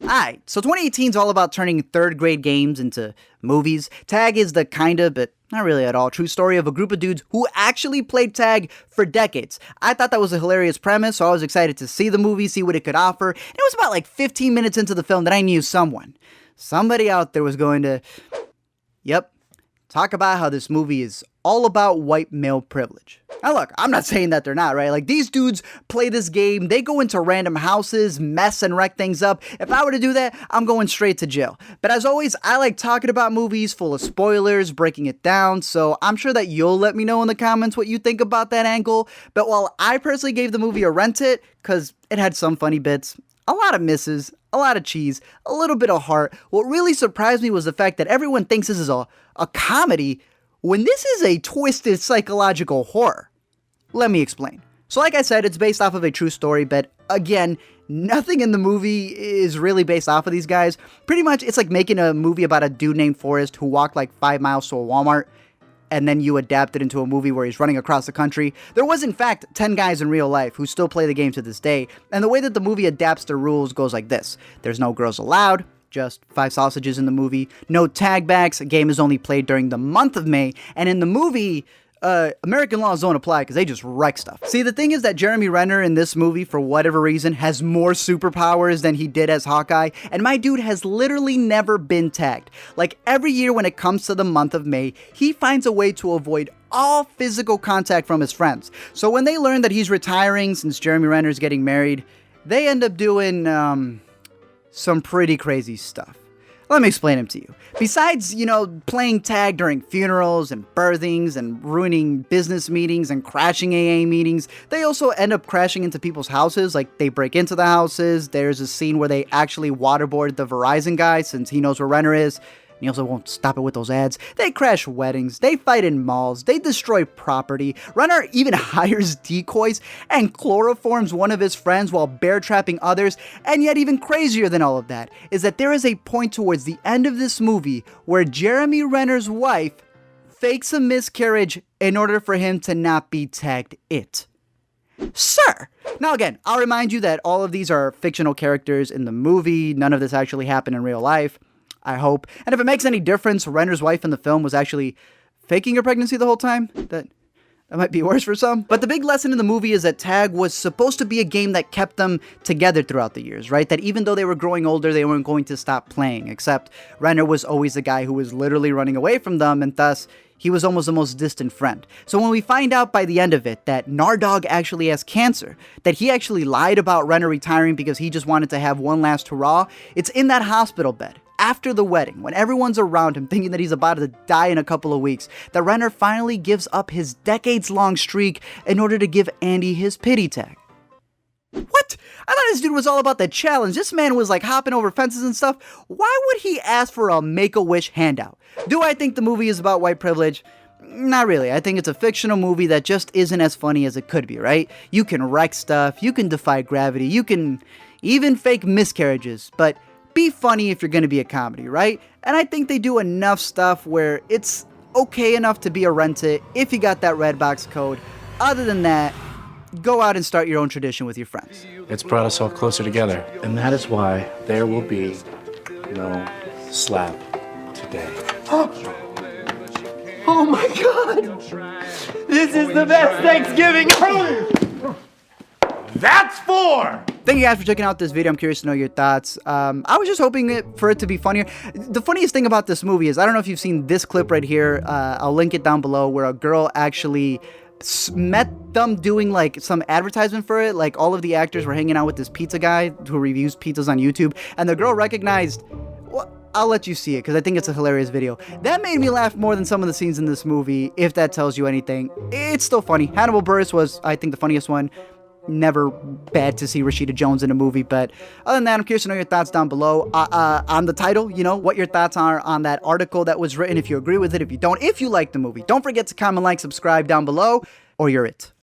Alright, so 2018 is all about turning third grade games into movies. Tag is the kinda, but not really at all, true story of a group of dudes who actually played tag for decades. I thought that was a hilarious premise, so I was excited to see the movie, see what it could offer. And it was about like 15 minutes into the film that I knew somebody out there was going to, yep, talk about how this movie is all about white male privilege. Now look, I'm not saying that they're not, right? Like, these dudes play this game, they go into random houses, mess and wreck things up. If I were to do that, I'm going straight to jail. But as always, I like talking about movies full of spoilers, breaking it down, so I'm sure that you'll let me know in the comments what you think about that angle. But while I personally gave the movie a rent it, because it had some funny bits, a lot of misses, a lot of cheese, a little bit of heart, what really surprised me was the fact that everyone thinks this is a comedy when this is a twisted psychological horror. Let me explain. So like I said, it's based off of a true story, but again, nothing in the movie is really based off of these guys. Pretty much, it's like making a movie about a dude named Forrest who walked like 5 miles to a Walmart, and then you adapt it into a movie where he's running across the country. There was, in fact, 10 guys in real life who still play the game to this day, and the way that the movie adapts the rules goes like this. There's no girls allowed, just 5 sausages in the movie, no tag backs, a game is only played during the month of May, and in the movie, American laws don't apply because they just wreck stuff. See, the thing is that Jeremy Renner in this movie, for whatever reason, has more superpowers than he did as Hawkeye, and my dude has literally never been tagged. Like, every year when it comes to the month of May, he finds a way to avoid all physical contact from his friends. So when they learn that he's retiring since Jeremy Renner's getting married, they end up doing, some pretty crazy stuff. Let me explain them to you. Besides, playing tag during funerals and birthings and ruining business meetings and crashing AA meetings, they also end up crashing into people's houses. Like, they break into the houses. There's a scene where they actually waterboard the Verizon guy since he knows where Renner is. And he also won't stop it with those ads. They crash weddings. They fight in malls. They destroy property. Renner even hires decoys and chloroforms one of his friends while bear trapping others. And yet, even crazier than all of that is that there is a point towards the end of this movie where Jeremy Renner's wife fakes a miscarriage in order for him to not be tagged it. Sir! Now again, I'll remind you that all of these are fictional characters in the movie. None of this actually happened in real life, I hope. And if it makes any difference, Renner's wife in the film was actually faking her pregnancy the whole time. That might be worse for some. But the big lesson in the movie is that tag was supposed to be a game that kept them together throughout the years, right? That even though they were growing older, they weren't going to stop playing, except Renner was always the guy who was literally running away from them, and thus he was almost the most distant friend. So when we find out by the end of it that Nardog actually has cancer, that he actually lied about Renner retiring because he just wanted to have one last hurrah, it's in that hospital bed, after the wedding, when everyone's around him thinking that he's about to die in a couple of weeks, that Renner finally gives up his decades-long streak in order to give Andy his pity tag. What? I thought this dude was all about the challenge. This man was like hopping over fences and stuff. Why would he ask for a Make-A-Wish handout? Do I think the movie is about white privilege? Not really. I think it's a fictional movie that just isn't as funny as it could be, right? You can wreck stuff, you can defy gravity, you can even fake miscarriages, but be funny if you're going to be a comedy, right? And I think they do enough stuff where it's okay enough to be a rent-it if you got that Redbox code. Other than that, go out and start your own tradition with your friends. It's brought us all closer together. And that is why there will be no slap today. Oh my God! This is the best Thanksgiving ever! That's 4! Thank you guys for checking out this video. I'm curious to know your thoughts. I was just hoping for it to be funnier. The funniest thing about this movie is, I don't know if you've seen this clip right here. I'll link it down below, where a girl actually met them doing like some advertisement for it. Like, all of the actors were hanging out with this pizza guy who reviews pizzas on YouTube, and the girl recognized, well, I'll let you see it because I think it's a hilarious video. That made me laugh more than some of the scenes in this movie, if that tells you anything. It's still funny. Hannibal Buress was, I think, the funniest one. Never bad to see Rashida Jones in a movie, but other than that, I'm curious to know your thoughts down below on the title, what your thoughts are on that article that was written, if you agree with it, if you don't, if you like the movie. Don't forget to comment, like, subscribe down below, or you're it.